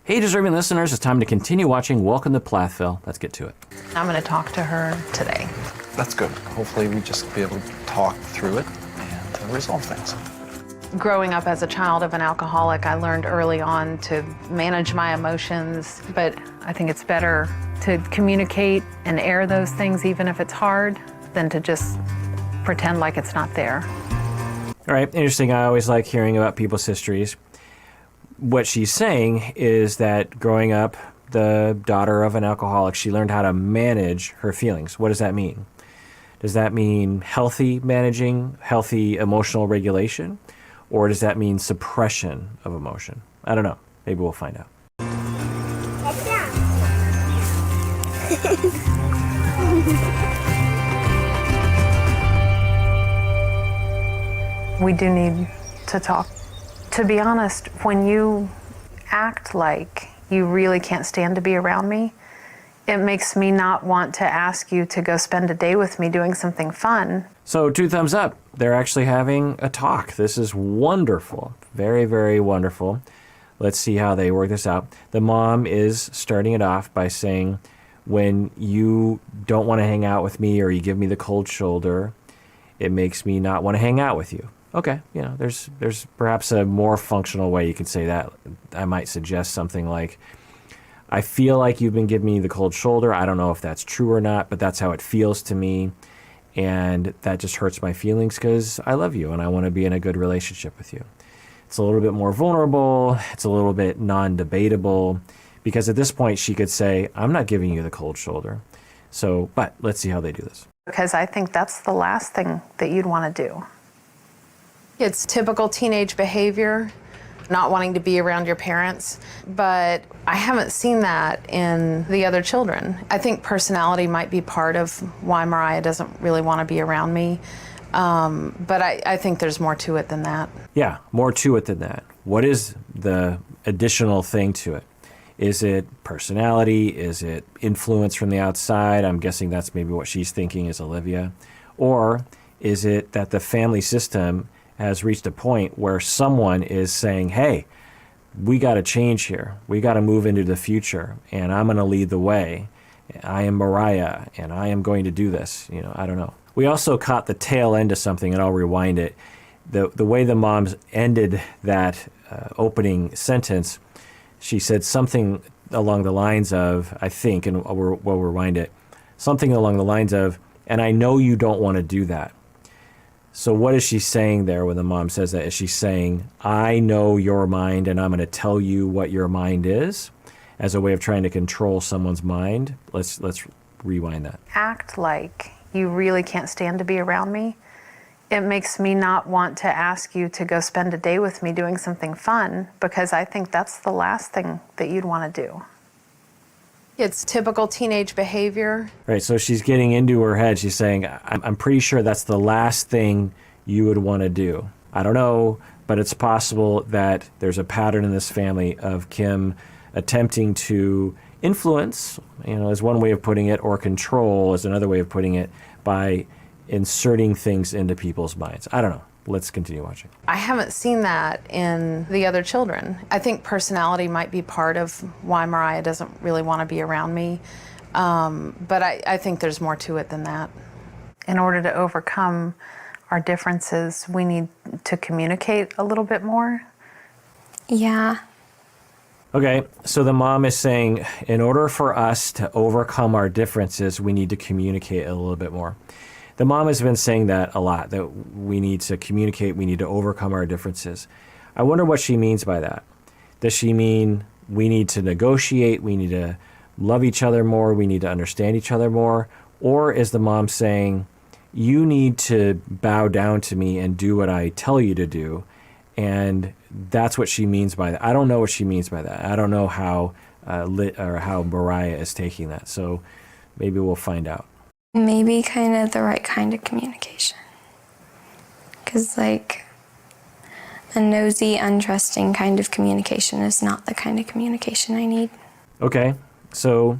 Hey, deserving listeners, it's time to continue watching Welcome to Plathville. Let's get to it. I'm going to talk to her today. That's good. Hopefully we just be able to talk through it and resolve things. Growing up as a child of an alcoholic, I learned early on to manage my emotions, but I think it's better to communicate and air those things, even if it's hard, than to just pretend like it's not there. All right, interesting. I always like hearing about people's histories. What she's saying is that growing up, the daughter of an alcoholic, she learned how to manage her feelings. What does that mean? Does that mean healthy managing, healthy emotional regulation? Or does that mean suppression of emotion? I don't know. Maybe we'll find out. We do need to talk. To be honest, when you act like you really can't stand to be around me, it makes me not want to ask you to go spend a day with me doing something fun. So 2 thumbs up. They're actually having a talk. This is wonderful. Very, very wonderful. Let's see how they work this out. The mom is starting it off by saying, when you don't want to hang out with me or you give me the cold shoulder, it makes me not want to hang out with you. Okay, you know, there's perhaps a more functional way you can say that. I might suggest something like, I feel like you've been giving me the cold shoulder. I don't know if that's true or not, but that's how it feels to me. And that just hurts my feelings because I love you and I want to be in a good relationship with you. It's a little bit more vulnerable. It's a little bit non-debatable because at this point she could say, I'm not giving you the cold shoulder. So, but let's see how they do this. Because I think that's the last thing that you'd want to do. It's typical teenage behavior, not wanting to be around your parents, but I haven't seen that in the other children. I think personality might be part of why Mariah doesn't really want to be around me, but I think there's more to it than that. Yeah, more to it than that. What is the additional thing to it? Is it personality? Is it influence from the outside? I'm guessing that's maybe what she's thinking is Olivia. Or is it that the family system has reached a point where someone is saying, hey, we got to change here. We got to move into the future, and I'm going to lead the way. I am Mariah, and I am going to do this. You know, I don't know. We also caught the tail end of something, and I'll rewind it. The way the moms ended that opening sentence, she said something along the lines of, I think, and we'll rewind it, something along the lines of, and I know you don't want to do that. So what is she saying there when the mom says that? Is she saying, I know your mind and I'm going to tell you what your mind is as a way of trying to control someone's mind? Let's rewind that. Act like you really can't stand to be around me. It makes me not want to ask you to go spend a day with me doing something fun because I think that's the last thing that you'd want to do. It's typical teenage behavior. Right, so she's getting into her head. She's saying, I'm pretty sure that's the last thing you would want to do. I don't know, but it's possible that there's a pattern in this family of Kim attempting to influence, is one way of putting it, or control is another way of putting it, by inserting things into people's minds. I don't know. Let's continue watching. I haven't seen that in the other children. I think personality might be part of why Mariah doesn't really want to be around me, but I think there's more to it than that. In order to overcome our differences, we need to communicate a little bit more. Yeah. Okay, so the mom is saying, in order for us to overcome our differences, we need to communicate a little bit more. The mom has been saying that a lot, that we need to communicate, we need to overcome our differences. I wonder what she means by that. Does she mean we need to negotiate, we need to love each other more, we need to understand each other more? Or is the mom saying, you need to bow down to me and do what I tell you to do? And that's what she means by that. I don't know what she means by that. I don't know how how Mariah is taking that. So maybe we'll find out. Maybe kind of the right kind of communication. Because, like, a nosy, untrusting kind of communication is not the kind of communication I need. Okay, so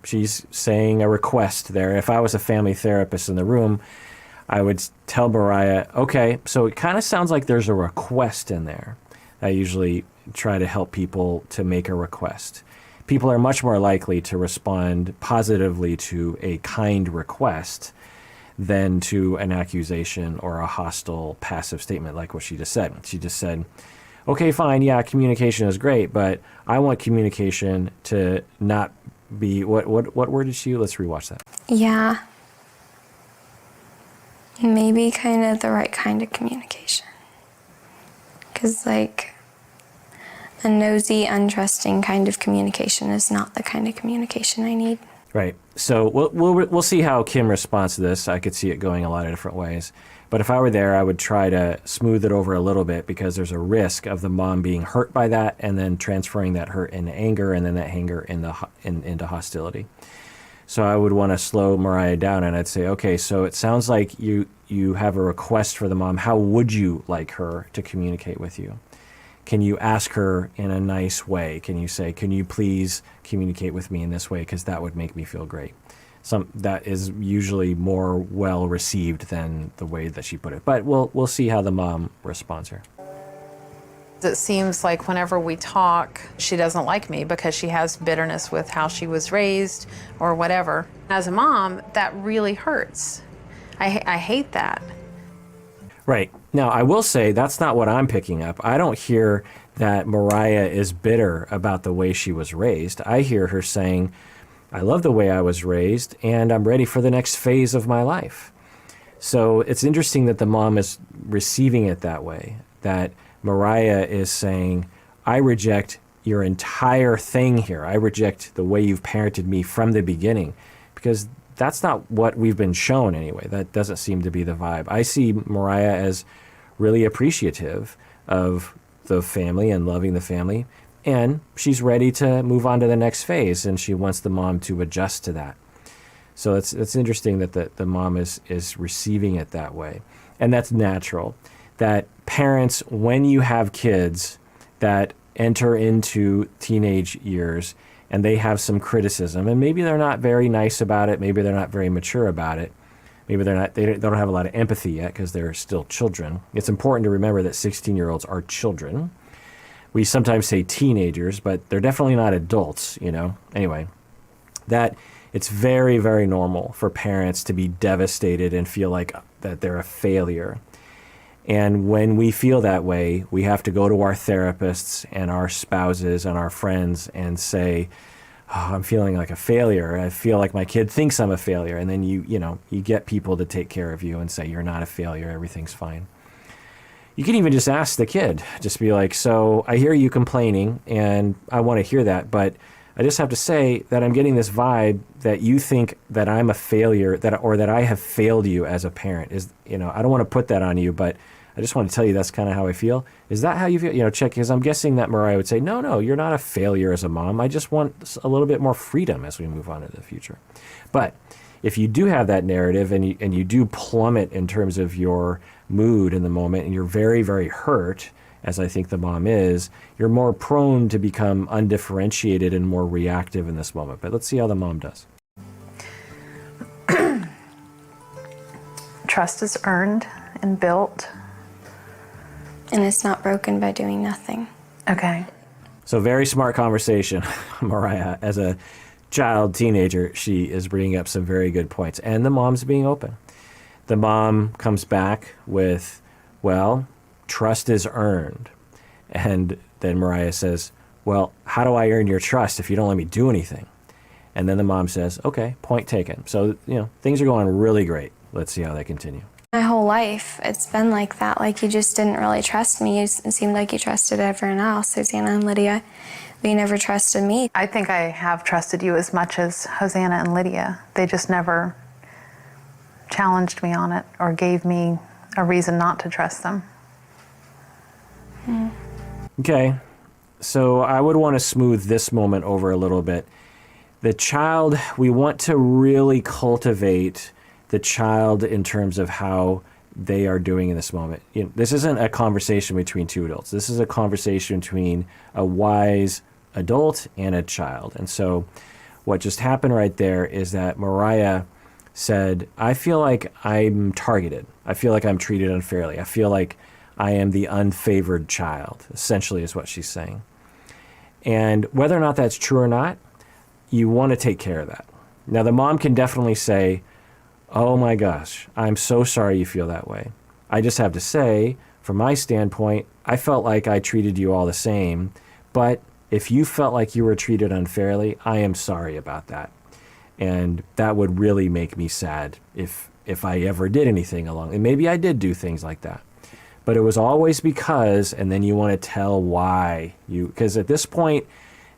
she's saying a request there. If I was a family therapist in the room, I would tell Mariah, okay, so it kind of sounds like there's a request in there. That usually try to help people to make a request. People are much more likely to respond positively to a kind request than to an accusation or a hostile passive statement like what she just said. She just said, okay, fine, yeah, communication is great, but I want communication to not be, what word did she use? Let's rewatch that. Yeah. Maybe kind of the right kind of communication. Because, like, a nosy, untrusting kind of communication is not the kind of communication I need. Right. So we'll see how Kim responds to this. I could see it going a lot of different ways. But if I were there, I would try to smooth it over a little bit, because there's a risk of the mom being hurt by that and then transferring that hurt into anger, and then that anger into hostility. So I would want to slow Mariah down, and I'd say, okay, so it sounds like you have a request for the mom. How would you like her to communicate with you? Can you ask her in a nice way? Can you say, can you please communicate with me in this way? Because that would make me feel great. That is usually more well received than the way that she put it. But we'll see how the mom responds here. It seems like whenever we talk, she doesn't like me because she has bitterness with how she was raised or whatever. As a mom, that really hurts. I hate that. Right. Now, I will say that's not what I'm picking up. I don't hear that Mariah is bitter about the way she was raised. I hear her saying, I love the way I was raised, and I'm ready for the next phase of my life. So it's interesting that the mom is receiving it that way, that Mariah is saying, I reject your entire thing here. I reject the way you've parented me from the beginning, because that's not what we've been shown anyway. That doesn't seem to be the vibe. I see Mariah as really appreciative of the family and loving the family, and she's ready to move on to the next phase, and she wants the mom to adjust to that. So it's interesting that the mom is receiving it that way, and that's natural. That parents, when you have kids that enter into teenage years and they have some criticism, and maybe they're not very nice about it, maybe they're not very mature about it, maybe they don't have a lot of empathy yet because they're still children. It's important to remember that 16-year-olds are children. We sometimes say teenagers, but they're definitely not adults, you know? Anyway, that it's very, very normal for parents to be devastated and feel like that they're a failure. And when we feel that way, we have to go to our therapists and our spouses and our friends and say, oh, I'm feeling like a failure. I feel like my kid thinks I'm a failure. And then you get people to take care of you and say, you're not a failure. Everything's fine. You can even just ask the kid, just be like, so I hear you complaining and I want to hear that, but I just have to say that I'm getting this vibe that you think that I'm a failure, or that I have failed you as a parent. I don't want to put that on you, but I just want to tell you that's kind of how I feel. Is that how you feel? Check, because I'm guessing that Mariah would say, no, you're not a failure as a mom. I just want a little bit more freedom as we move on into the future. But if you do have that narrative and you do plummet in terms of your mood in the moment, and you're very, very hurt, as I think the mom is, you're more prone to become undifferentiated and more reactive in this moment. But let's see how the mom does. Trust is earned and built. And it's not broken by doing nothing. Okay. So very smart conversation, Mariah. As a child, teenager, she is bringing up some very good points. And the mom's being open. The mom comes back with, well, trust is earned. And then Mariah says, well, how do I earn your trust if you don't let me do anything? And then the mom says, okay, point taken. So, things are going really great. Let's see how they continue. My whole life, it's been like that. Like, you just didn't really trust me. It seemed like you trusted everyone else, Hosanna and Lydia, but you never trusted me. I think I have trusted you as much as Hosanna and Lydia. They just never challenged me on it or gave me a reason not to trust them. Okay, so I would want to smooth this moment over a little bit. The child, we want to really cultivate the child in terms of how they are doing in this moment. This isn't a conversation between two adults. This is a conversation between a wise adult and a child. And so what just happened right there is that Mariah said, I feel like I'm targeted. I feel like I'm treated unfairly. I feel like I am the unfavored child, essentially is what she's saying. And whether or not that's true or not, you want to take care of that. Now, the mom can definitely say, oh my gosh, I'm so sorry you feel that way. I just have to say, from my standpoint, I felt like I treated you all the same, but if you felt like you were treated unfairly, I am sorry about that. And that would really make me sad if I ever did anything along. And maybe I did do things like that. But it was always because, and then you want to tell why because at this point,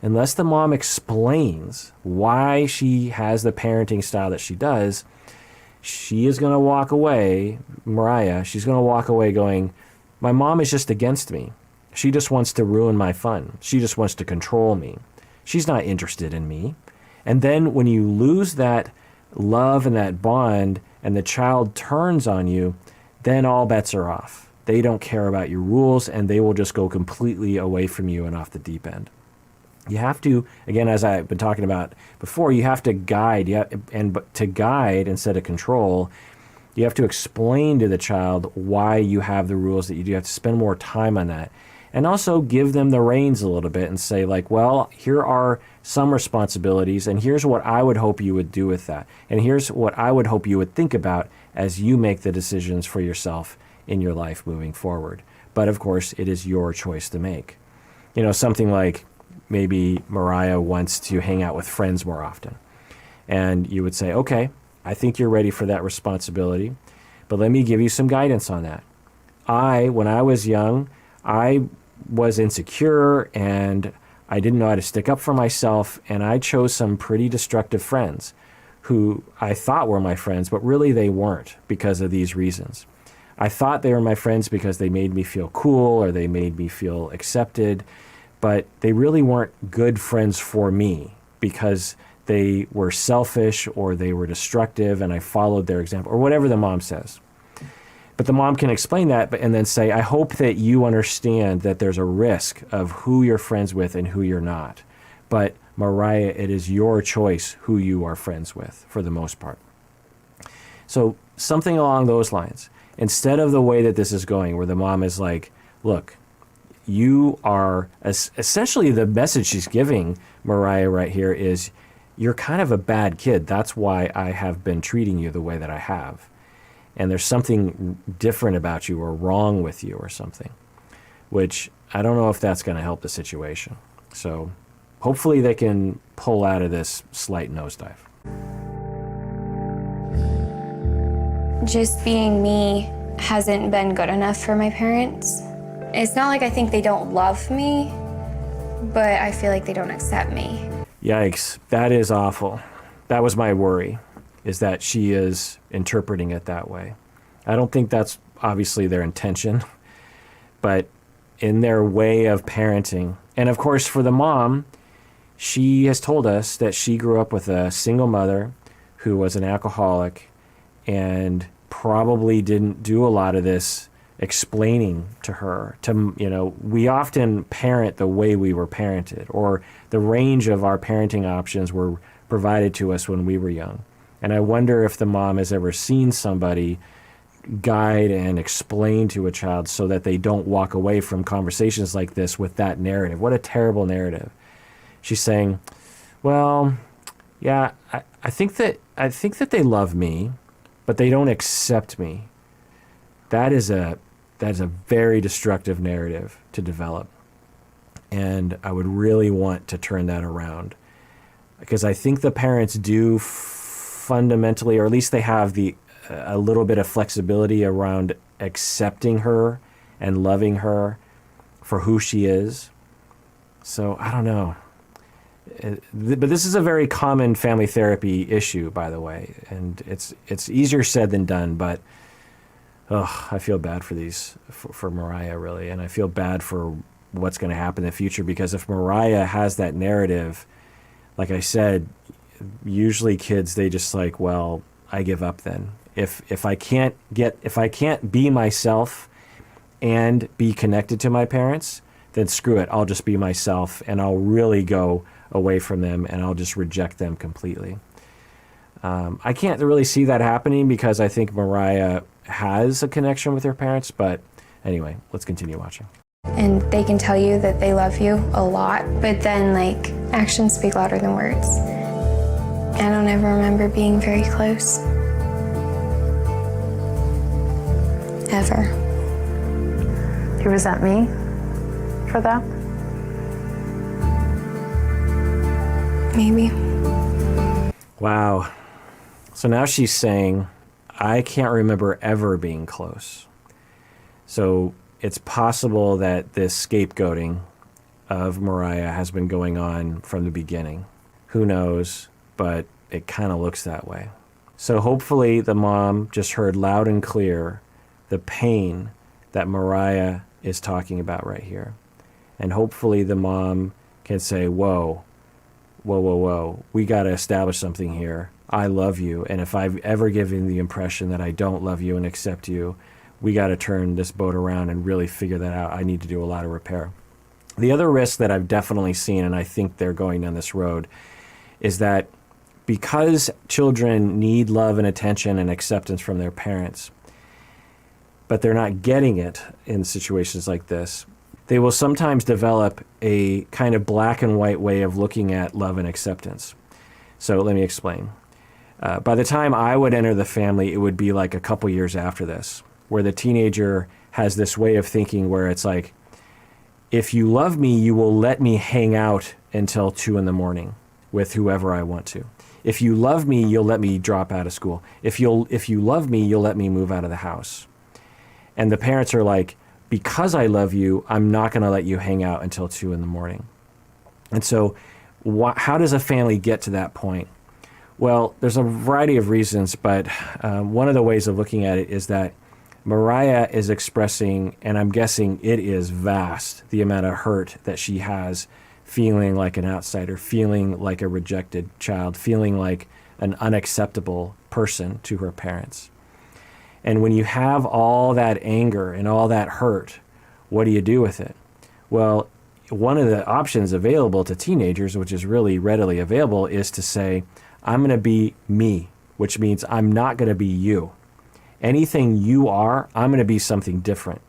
unless the mom explains why she has the parenting style that she does, she is going to walk away, Mariah, she's going to walk away going, my mom is just against me. She just wants to ruin my fun. She just wants to control me. She's not interested in me. And then when you lose that love and that bond and the child turns on you, then all bets are off. They don't care about your rules and they will just go completely away from you and off the deep end. You have to, again, as I've been talking about before, you have to guide. But to guide instead of control, you have to explain to the child why you have the rules that you do. You have to spend more time on that. And also give them the reins a little bit and say, like, well, here are some responsibilities, and here's what I would hope you would do with that. And here's what I would hope you would think about as you make the decisions for yourself in your life moving forward. But of course, it is your choice to make. Something like maybe Mariah wants to hang out with friends more often. And you would say, okay, I think you're ready for that responsibility, but let me give you some guidance on that. When I was young, I was insecure and I didn't know how to stick up for myself, and I chose some pretty destructive friends who I thought were my friends, but really they weren't because of these reasons. I thought they were my friends because they made me feel cool or they made me feel accepted, but they really weren't good friends for me because they were selfish or they were destructive and I followed their example or whatever the mom says. But the mom can explain that and then say, I hope that you understand that there's a risk of who you're friends with and who you're not. But Mariah, it is your choice who you are friends with for the most part. So something along those lines. Instead of the way that this is going, where the mom is like, look, you are, essentially the message she's giving Mariah right here is, you're kind of a bad kid. That's why I have been treating you the way that I have. And there's something different about you or wrong with you or something, which I don't know if that's going to help the situation. So hopefully they can pull out of this slight nosedive. Just being me hasn't been good enough for my parents. It's not like I think they don't love me, but I feel like they don't accept me. Yikes, that is awful. That was my worry, is that she is interpreting it that way. I don't think that's obviously their intention, but in their way of parenting. And of course, for the mom, she has told us that she grew up with a single mother who was an alcoholic and probably didn't do a lot of this explaining to her. We often parent the way we were parented, or the range of our parenting options were provided to us when we were young. And I wonder if the mom has ever seen somebody guide and explain to a child so that they don't walk away from conversations like this with that narrative. What a terrible narrative. She's saying, well, yeah, I think that they love me, but they don't accept me. That is a very destructive narrative to develop. And I would really want to turn that around, because I think the parents do fundamentally, or at least they have a little bit of flexibility around accepting her and loving her for who she is. So I don't know. But this is a very common family therapy issue, by the way, and it's easier said than done. But I feel bad for Mariah, really, and I feel bad for what's going to happen in the future, because if Mariah has that narrative, like I said, usually kids, they just like, well, I give up then. If I can't be myself and be connected to my parents, then screw it. I'll just be myself and I'll really go away from them and I'll just reject them completely. I can't really see that happening because I think Mariah has a connection with her parents, but Anyway, let's continue watching. And they can tell you that they love you a lot, but then like actions speak louder than words. I don't ever remember being very close. Ever. Do you resent me for that? Maybe. Wow. So now she's saying, I can't remember ever being close. So it's possible that this scapegoating of Mariah has been going on from the beginning. Who knows, but it kind of looks that way. So hopefully the mom just heard loud and clear the pain that Mariah is talking about right here. And hopefully the mom can say, whoa, we got to establish something here. I love you, and if I've ever given the impression that I don't love you and accept you, we got to turn this boat around and really figure that out. I need to do a lot of repair. The other risk that I've definitely seen, and I think they're going down this road, is that because children need love and attention and acceptance from their parents, but they're not getting it in situations like this, they will sometimes develop a kind of black and white way of looking at love and acceptance. So let me explain. By the time I would enter the family, it would be like a couple years after this, where the teenager has this way of thinking where it's like, if you love me, you will let me hang out until 2 a.m. with whoever I want to. If you love me, you'll let me drop out of school. If you love me, you'll let me move out of the house. And the parents are like, because I love you, I'm not going to let you hang out until 2 a.m. And so how does a family get to that point? Well, there's a variety of reasons, but one of the ways of looking at it is that Mariah is expressing, and I'm guessing it is vast, the amount of hurt that she has, feeling like an outsider, feeling like a rejected child, feeling like an unacceptable person to her parents. And when you have all that anger and all that hurt, what do you do with it? Well, one of the options available to teenagers, which is really readily available, is to say, I'm going to be me, which means I'm not going to be you. Anything you are, I'm going to be something different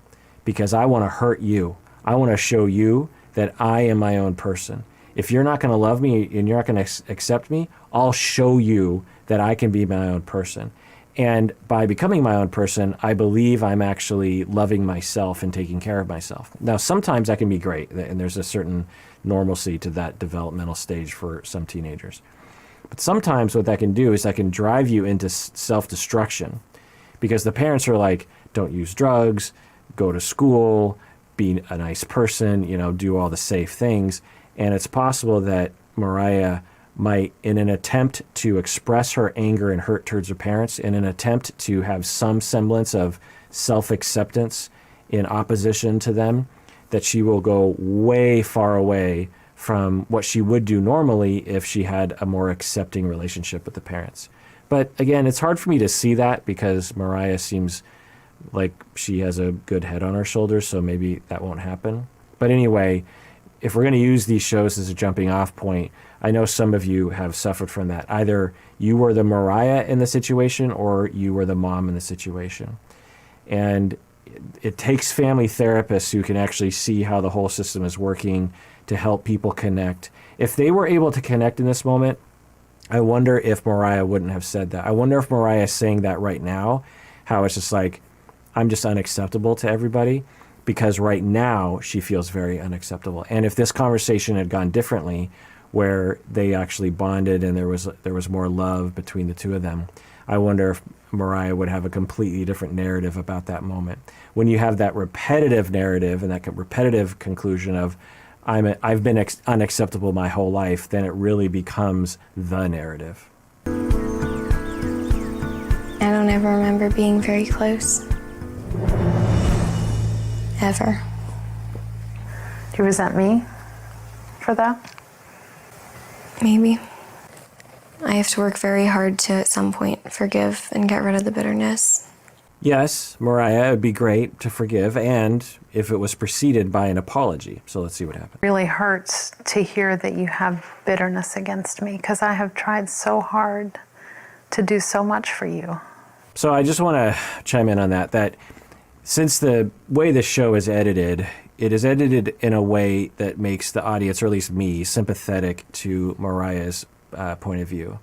because I want to hurt you. I want to show you that I am my own person. If you're not going to love me and you're not going to accept me, I'll show you that I can be my own person. And by becoming my own person, I believe I'm actually loving myself and taking care of myself. Now, sometimes that can be great, and there's a certain normalcy to that developmental stage for some teenagers. But sometimes what that can do is that can drive you into self-destruction because the parents are like, don't use drugs, go to school, be a nice person, do all the safe things. And it's possible that Mariah might, in an attempt to express her anger and hurt towards her parents, in an attempt to have some semblance of self-acceptance in opposition to them, that she will go way far away from what she would do normally if she had a more accepting relationship with the parents. But again, it's hard for me to see that because Mariah seems like she has a good head on her shoulders, so maybe that won't happen. But anyway, if we're going to use these shows as a jumping off point, I know some of you have suffered from that. Either you were the Mariah in the situation or you were the mom in the situation. And it takes family therapists who can actually see how the whole system is working to help people connect. If they were able to connect in this moment, I wonder if Mariah wouldn't have said that. I wonder if Mariah is saying that right now, how it's just like, I'm just unacceptable to everybody, because right now she feels very unacceptable. And if this conversation had gone differently, where they actually bonded and there was more love between the two of them, I wonder if Mariah would have a completely different narrative about that moment. When you have that repetitive narrative and that repetitive conclusion of, I've been unacceptable my whole life, then it really becomes the narrative. I don't ever remember being very close. Ever. Do you resent me for that? Maybe. I have to work very hard to, at some point, forgive and get rid of the bitterness. Yes, Mariah, it would be great to forgive, and if it was preceded by an apology. So let's see what happens. It really hurts to hear that you have bitterness against me because I have tried so hard to do so much for you. So I just want to chime in on that since the way the show is edited, it is edited in a way that makes the audience, or at least me, sympathetic to Mariah's point of view.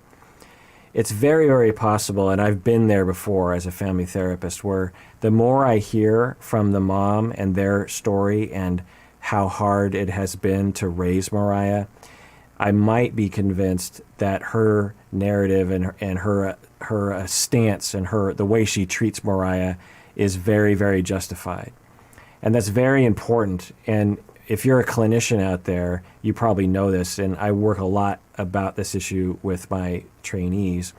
It's very, very possible, and I've been there before as a family therapist, where the more I hear from the mom and their story and how hard it has been to raise Mariah, I might be convinced that her narrative and her stance and the way she treats Mariah is very, very justified. And that's very important. And if you're a clinician out there, you probably know this, and I work a lot about this issue with my trainees,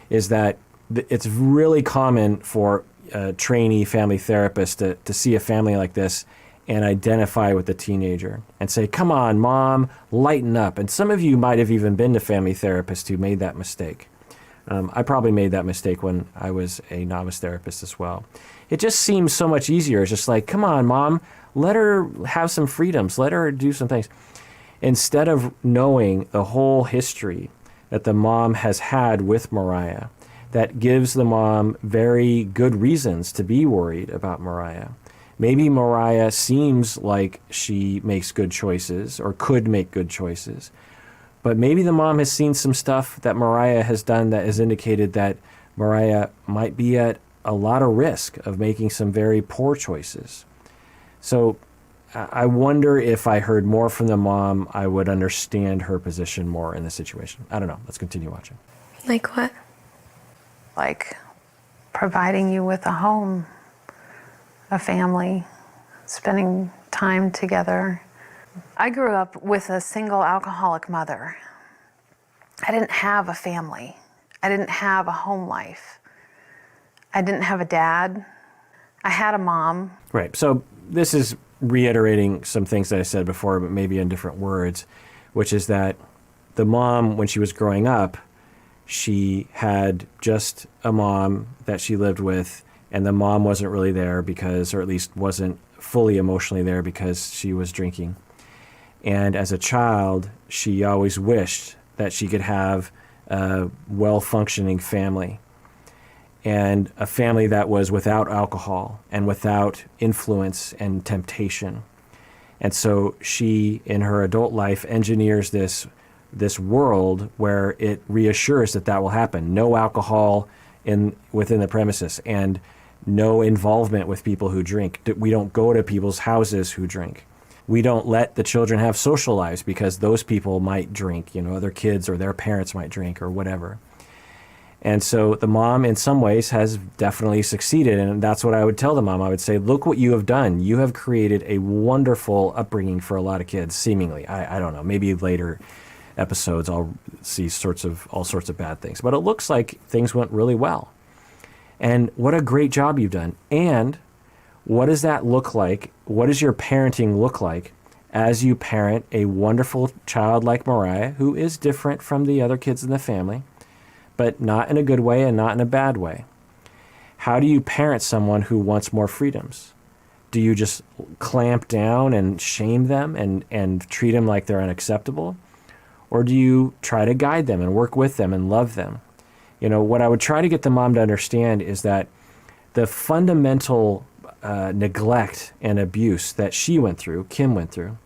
is that it's really common for a trainee family therapist to see a family like this and identify with the teenager and say, come on, mom, lighten up. And some of you might have even been to family therapists who made that mistake. I probably made that mistake when I was a novice therapist as well. It just seems so much easier. It's just like, come on, mom, let her have some freedoms. Let her do some things. Instead of knowing the whole history that the mom has had with Mariah, that gives the mom very good reasons to be worried about Mariah. Maybe Mariah seems like she makes good choices or could make good choices, but maybe the mom has seen some stuff that Mariah has done that has indicated that Mariah might be at a lot of risk of making some very poor choices. So I wonder if I heard more from the mom, I would understand her position more in the situation. I don't know. Let's continue watching. Like what? Like providing you with a home, a family, spending time together. I grew up with a single alcoholic mother. I didn't have a family. I didn't have a home life. I didn't have a dad. I had a mom. Right. So this is reiterating some things that I said before, but maybe in different words, which is that the mom, when she was growing up, she had just a mom that she lived with, and the mom wasn't really there because, or at least wasn't fully emotionally there because she was drinking. And as a child, she always wished that she could have a well-functioning family, and a family that was without alcohol and without influence and temptation. And so she, in her adult life, engineers this world where it reassures that that will happen. No alcohol within the premises, and no involvement with people who drink. We don't go to people's houses who drink. We don't let the children have social lives because those people might drink, other kids or their parents might drink or whatever. And so the mom, in some ways, has definitely succeeded. And that's what I would tell the mom. I would say, look what you have done. You have created a wonderful upbringing for a lot of kids, seemingly. I don't know. Maybe later episodes I'll see all sorts of bad things. But it looks like things went really well. And what a great job you've done. And what does that look like? What does your parenting look like as you parent a wonderful child like Mariah, who is different from the other kids in the family, but not in a good way and not in a bad way? How do you parent someone who wants more freedoms? Do you just clamp down and shame them and treat them like they're unacceptable? Or do you try to guide them and work with them and love them? What I would try to get the mom to understand is that the fundamental neglect and abuse that she went through, Kim went through,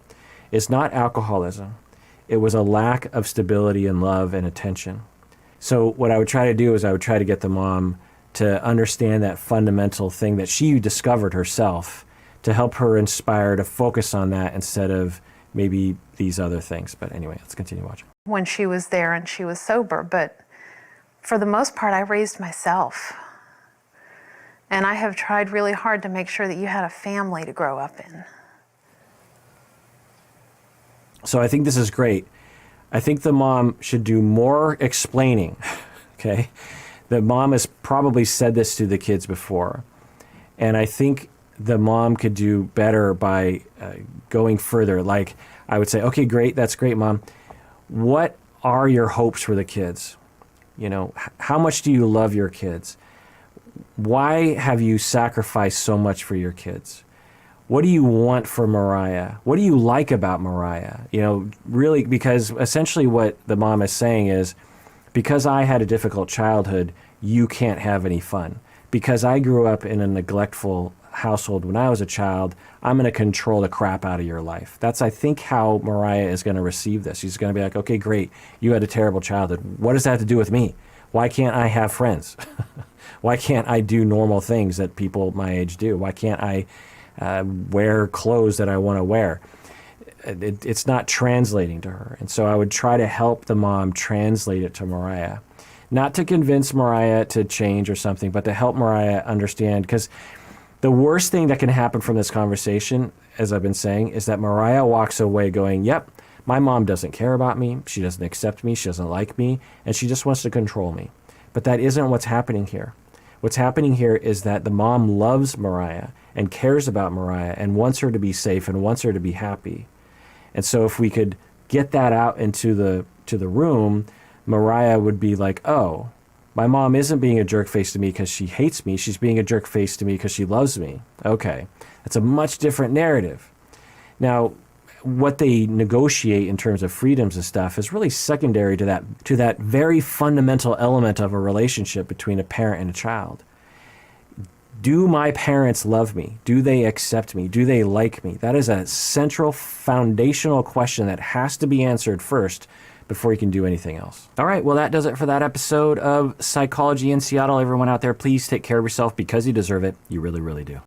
is not alcoholism. It was a lack of stability and love and attention. So what I would try to do is I would try to get the mom to understand that fundamental thing that she discovered herself, to help her inspire to focus on that instead of maybe these other things. But anyway, let's continue watching. When she was there and she was sober, but for the most part, I raised myself. And I have tried really hard to make sure that you had a family to grow up in. So I think this is great. I think the mom should do more explaining, okay? The mom has probably said this to the kids before. And I think the mom could do better by going further. Like, I would say, okay, great, that's great, Mom. What are your hopes for the kids? How much do you love your kids? Why have you sacrificed so much for your kids? What do you want for Mariah? What do you like about Mariah? Really, because essentially what the mom is saying is, because I had a difficult childhood, you can't have any fun. Because I grew up in a neglectful household when I was a child. I'm going to control the crap out of your life. That's, I think, how Mariah is going to receive this. She's going to be like, okay, great. You had a terrible childhood. What does that have to do with me? Why can't I have friends? Why can't I do normal things that people my age do? Why can't I wear clothes that I want to wear? It's not translating to her. And so I would try to help the mom translate it to Mariah. Not to convince Mariah to change or something, but to help Mariah understand. Because the worst thing that can happen from this conversation, as I've been saying, is that Mariah walks away going, yep, my mom doesn't care about me. She doesn't accept me. She doesn't like me. And she just wants to control me. But that isn't what's happening here. What's happening here is that the mom loves Mariah and cares about Mariah and wants her to be safe and wants her to be happy. And so if we could get that out into the room, Mariah would be like, oh, my mom isn't being a jerk face to me because she hates me. She's being a jerk face to me because she loves me. Okay, that's a much different narrative. Now, what they negotiate in terms of freedoms and stuff is really secondary to that very fundamental element of a relationship between a parent and a child. Do my parents love me? Do they accept me? Do they like me? That is a central foundational question that has to be answered first before you can do anything else. All right, well, that does it for that episode of Psychology in Seattle. Everyone out there, please take care of yourself because you deserve it. You really, really do.